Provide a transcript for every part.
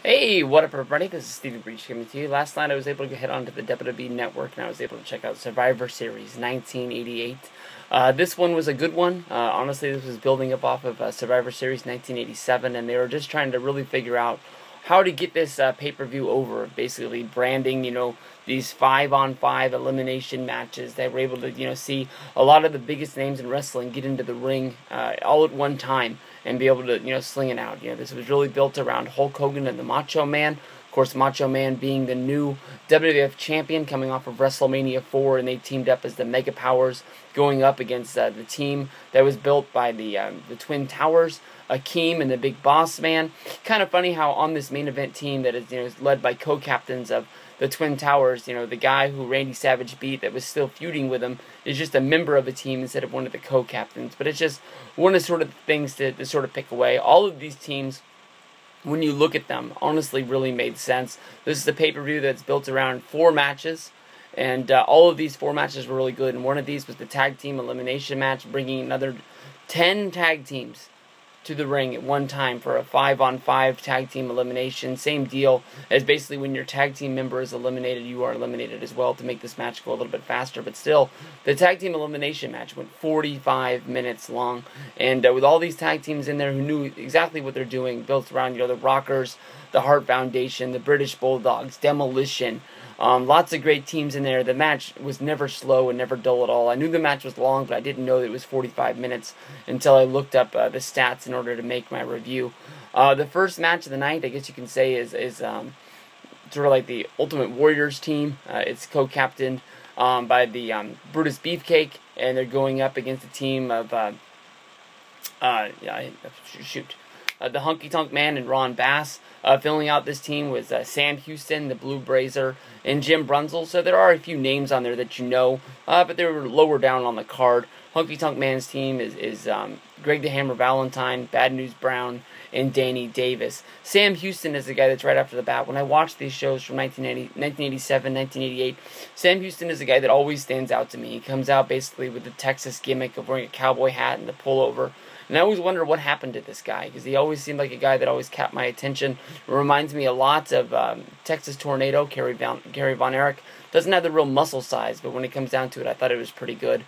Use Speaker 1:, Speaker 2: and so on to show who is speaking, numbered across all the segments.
Speaker 1: Hey, what up everybody, this is Stevie Breach coming to you. Last night I was able to head onto the WWE Network and I was able to check out Survivor Series 1988. This one was a good one. Honestly, this was building up off of Survivor Series 1987, and they were just trying to really figure out how to get this pay-per-view over. Basically branding, these 5-on-5 elimination matches. They were able to, see a lot of the biggest names in wrestling get into the ring all at one time and be able to, sling it out. This was really built around Hulk Hogan and the Macho Man. Of course, Macho Man being the new WWF champion coming off of WrestleMania 4, and they teamed up as the Mega Powers going up against the team that was built by the Twin Towers, Akeem and the Big Boss Man. Kind of funny how on this main event team that is led by co-captains of the Twin Towers, the guy who Randy Savage beat that was still feuding with him is just a member of a team instead of one of the co-captains. But it's just one of the sort of things to sort of pick away. All of these teams, when you look at them, honestly really made sense. This is a pay-per-view that's built around 4 matches, and all of these 4 matches were really good. And one of these was the tag team elimination match, bringing another 10 tag teams to the ring at one time for a 5-on-5 tag team elimination. Same deal as basically when your tag team member is eliminated, you are eliminated as well to make this match go a little bit faster. But still, the tag team elimination match went 45 minutes long, and with all these tag teams in there who knew exactly what they're doing, built around the Rockers, the Hart Foundation, the British Bulldogs, Demolition. Lots of great teams in there. The match was never slow and never dull at all. I knew the match was long, but I didn't know that it was 45 minutes until I looked up the stats in order to make my review. The first match of the night, I guess you can say, is sort of like the Ultimate Warriors team. It's co-captained by the Brutus Beefcake, and they're going up against a team of the Hunky Tonk Man and Ron Bass. Filling out this team was Sam Houston, the Blue Blazer, and Jim Brunzel. So there are a few names on there that you know, but they were lower down on the card. Hunky Tonk Man's team is Greg the Hammer Valentine, Bad News Brown, and Danny Davis. Sam Houston is the guy that's right after the bat. When I watch these shows from 1987, 1988, Sam Houston is the guy that always stands out to me. He comes out basically with the Texas gimmick of wearing a cowboy hat and the pullover. And I always wonder what happened to this guy, because he always seemed like a guy that always kept my attention. It reminds me a lot of Texas Tornado, Gary Von Erich. Doesn't have the real muscle size, but when it comes down to it, I thought it was pretty good.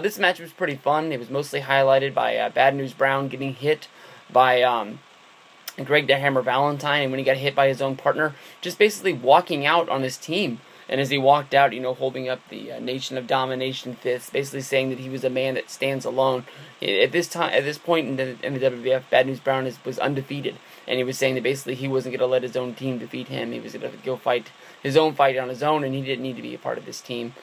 Speaker 1: This match was pretty fun. It was mostly highlighted by Bad News Brown getting hit by Greg the Hammer Valentine, and when he got hit by his own partner, just basically walking out on his team. And as he walked out, holding up the Nation of Domination fist, basically saying that he was a man that stands alone. At this point in the WWF, Bad News Brown was undefeated, and he was saying that basically he wasn't going to let his own team defeat him. He was going to go fight his own fight on his own, and he didn't need to be a part of this team.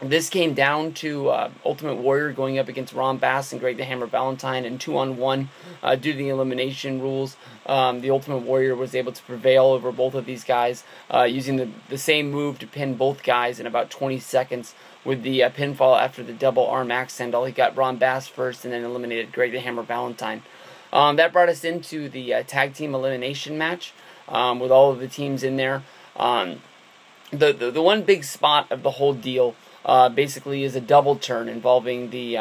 Speaker 1: This came down to Ultimate Warrior going up against Ron Bass and Greg the Hammer Valentine in 2-on-1 due to the elimination rules. The Ultimate Warrior was able to prevail over both of these guys using the same move to pin both guys in about 20 seconds with the pinfall after the double arm axe handle. He got Ron Bass first and then eliminated Greg the Hammer Valentine. That brought us into the tag team elimination match with all of the teams in there. The one big spot of the whole deal basically is a double turn involving the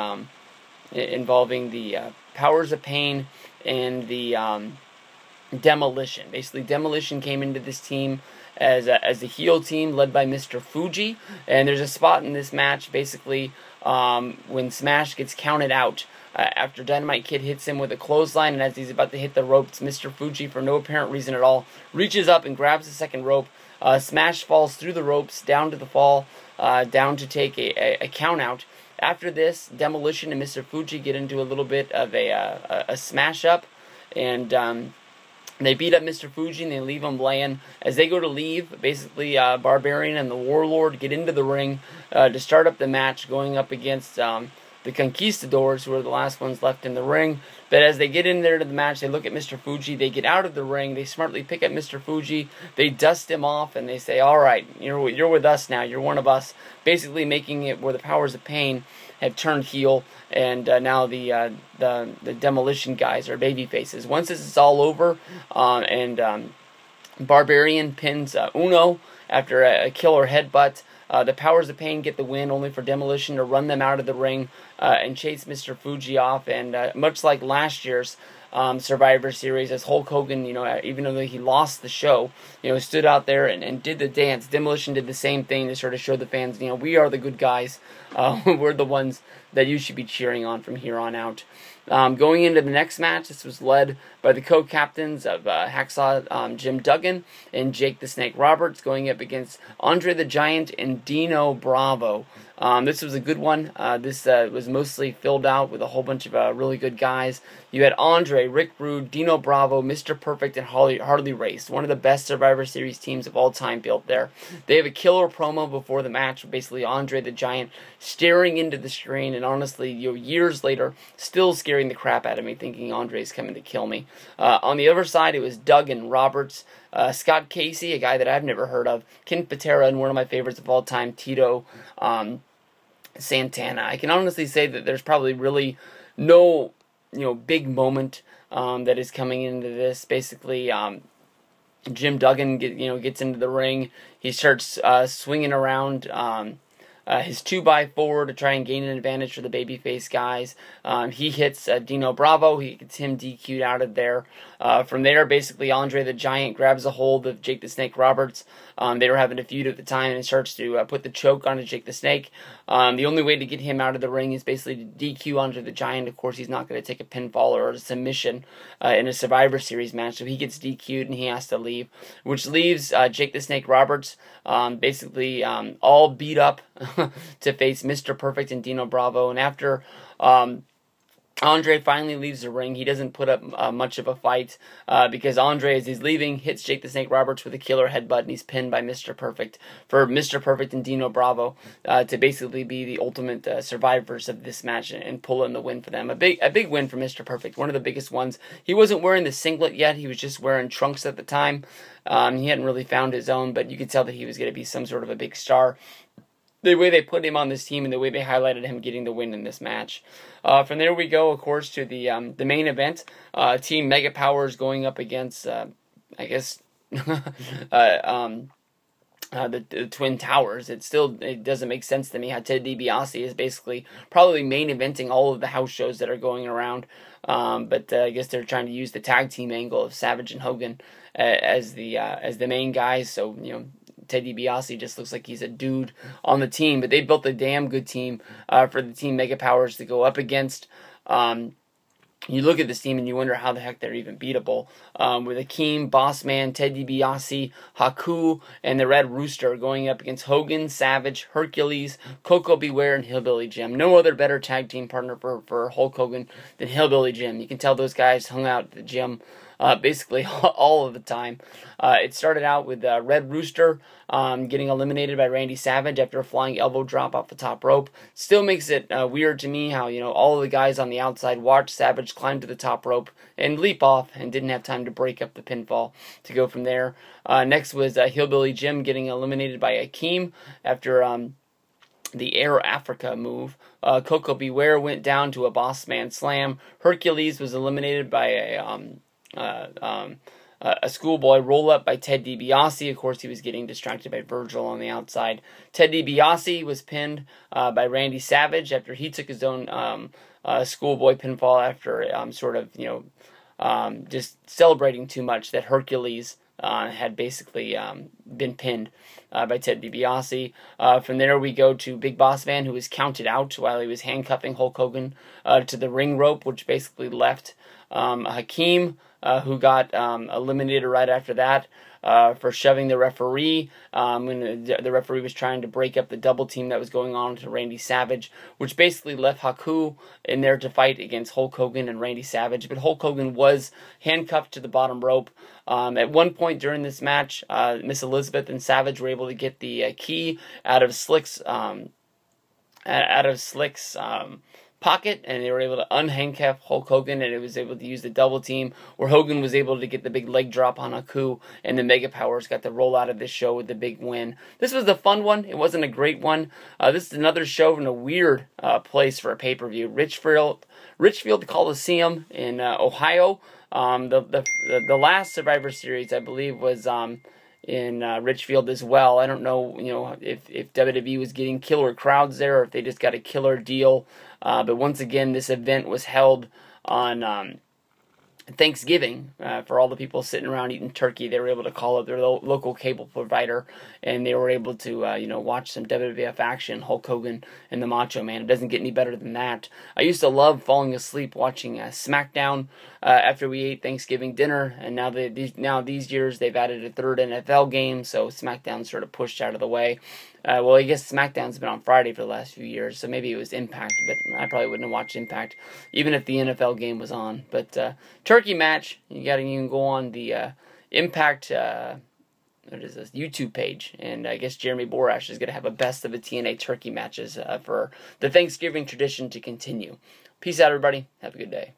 Speaker 1: Powers of Pain and the Demolition. Basically, Demolition came into this team as a heel team led by Mr. Fuji, and there's a spot in this match basically when Smash gets counted out after Dynamite Kid hits him with a clothesline, and as he's about to hit the ropes, Mr. Fuji, for no apparent reason at all, reaches up and grabs the second rope. Smash falls through the ropes down to the fall, down to take a count out. After this, Demolition and Mr. Fuji get into a little bit of a smash up, and they beat up Mr. Fuji and they leave him laying. As they go to leave, basically Barbarian and the Warlord get into the ring to start up the match, going up against the Conquistadors, who are the last ones left in the ring. But as they get in there to the match, they look at Mr. Fuji, they get out of the ring, they smartly pick up Mr. Fuji, they dust him off, and they say, alright, you're with us now, you're one of us, basically making it where the Powers of Pain have turned heel, and now the Demolition guys are baby faces. Once this is all over, and Barbarian pins Uno after a killer headbutt, the Powers of Pain get the win, only for Demolition to run them out of the ring and chase Mr. Fuji off. And much like last year's Survivor Series, as Hulk Hogan, even though he lost the show, stood out there and did the dance. Demolition did the same thing to sort of show the fans, we are the good guys. We're the ones that you should be cheering on from here on out. Going into the next match, this was led by the co-captains of Hacksaw Jim Duggan and Jake the Snake Roberts, going up against Andre the Giant and Dino Bravo. This was a good one. This was mostly filled out with a whole bunch of really good guys. You had Andre, Rick Rude, Dino Bravo, Mr. Perfect, and Harley Race. One of the best Survivor Series teams of all time built there. They have a killer promo before the match, basically Andre the Giant staring into the screen, and honestly, years later, still scaring the crap out of me, thinking Andre's coming to kill me. On the other side, it was Duggan, Roberts, Scott Casey, a guy that I've never heard of, Ken Patera, and one of my favorites of all time, Tito Santana. I can honestly say that there's probably really no big moment that is coming into this. Basically, Jim Duggan gets into the ring. He starts swinging around his 2x4 to try and gain an advantage for the babyface guys. He hits Dino Bravo. He gets him DQ'd out of there. From there, basically, Andre the Giant grabs a hold of Jake the Snake Roberts. They were having a feud at the time, and starts to put the choke onto Jake the Snake. The only way to get him out of the ring is basically to DQ Andre the Giant. Of course, he's not going to take a pinfall or a submission in a Survivor Series match, so he gets DQ'd and he has to leave, which leaves Jake the Snake Roberts basically all beat up to face Mr. Perfect and Dino Bravo. And after Andre finally leaves the ring, he doesn't put up much of a fight because Andre, as he's leaving, hits Jake the Snake Roberts with a killer headbutt, and he's pinned by Mr. Perfect, for Mr. Perfect and Dino Bravo to basically be the ultimate survivors of this match and pull in the win for them. A big win for Mr. Perfect, one of the biggest ones. He wasn't wearing the singlet yet, he was just wearing trunks at the time. He hadn't really found his own, but you could tell that he was going to be some sort of a big star. The way they put him on this team and the way they highlighted him getting the win in this match. From there we go, of course, to the main event. Team Mega Powers going up against, I guess, the Twin Towers. It doesn't make sense to me how Ted DiBiase is basically probably main eventing all of the house shows that are going around. But I guess they're trying to use the tag team angle of Savage and Hogan as the main guys. So Ted DiBiase just looks like he's a dude on the team, but they built a damn good team for the Team Mega Powers to go up against. You look at this team and you wonder how the heck they're even beatable. With Akeem, Bossman, Ted DiBiase, Haku, and the Red Rooster going up against Hogan, Savage, Hercules, Coco Beware, and Hillbilly Jim. No other better tag team partner for Hulk Hogan than Hillbilly Jim. You can tell those guys hung out at the gym basically all of the time. It started out with Red Rooster getting eliminated by Randy Savage after a flying elbow drop off the top rope. Still makes it weird to me how all of the guys on the outside watched Savage climb to the top rope and leap off and didn't have time to break up the pinfall to go from there. Next was Hillbilly Jim getting eliminated by Akeem after the Air Africa move. Coco Beware went down to a Boss Man Slam. Hercules was eliminated by a schoolboy roll-up by Ted DiBiase. Of course, he was getting distracted by Virgil on the outside. Ted DiBiase was pinned by Randy Savage after he took his own schoolboy pinfall after sort of, just celebrating too much that Hercules had basically been pinned by Ted DiBiase. From there we go to Big Boss Man, who was counted out while he was handcuffing Hulk Hogan to the ring rope, which basically left Hakeem, who got eliminated right after that for shoving the referee when the referee was trying to break up the double team that was going on to Randy Savage, which basically left Haku in there to fight against Hulk Hogan and Randy Savage. But Hulk Hogan was handcuffed to the bottom rope. At one point during this match, Miss Elizabeth and Savage were able to get the key out of Slick's pocket, and they were able to unhandcuff Hulk Hogan, and it was able to use the double team where Hogan was able to get the big leg drop on Haku, and the Mega Powers got the roll out of this show with the big win. This was a fun one. It wasn't a great one. This is another show in a weird place for a pay-per-view. Richfield Coliseum in Ohio. The last Survivor Series, I believe, was in Richfield as well. I don't know, if WWE was getting killer crowds there or if they just got a killer deal. But once again, this event was held on Thanksgiving, for all the people sitting around eating turkey, they were able to call up their local cable provider, and they were able to, watch some WWF action, Hulk Hogan and the Macho Man. It doesn't get any better than that. I used to love falling asleep watching SmackDown after we ate Thanksgiving dinner, and now these years they've added a third NFL game, so SmackDown's sort of pushed out of the way. Well, I guess SmackDown's been on Friday for the last few years, so maybe it was Impact, but I probably wouldn't have watched Impact, even if the NFL game was on. But turkey match, you can go on the Impact what is this, YouTube page, and I guess Jeremy Borash is going to have a best of the TNA turkey matches for the Thanksgiving tradition to continue. Peace out, everybody. Have a good day.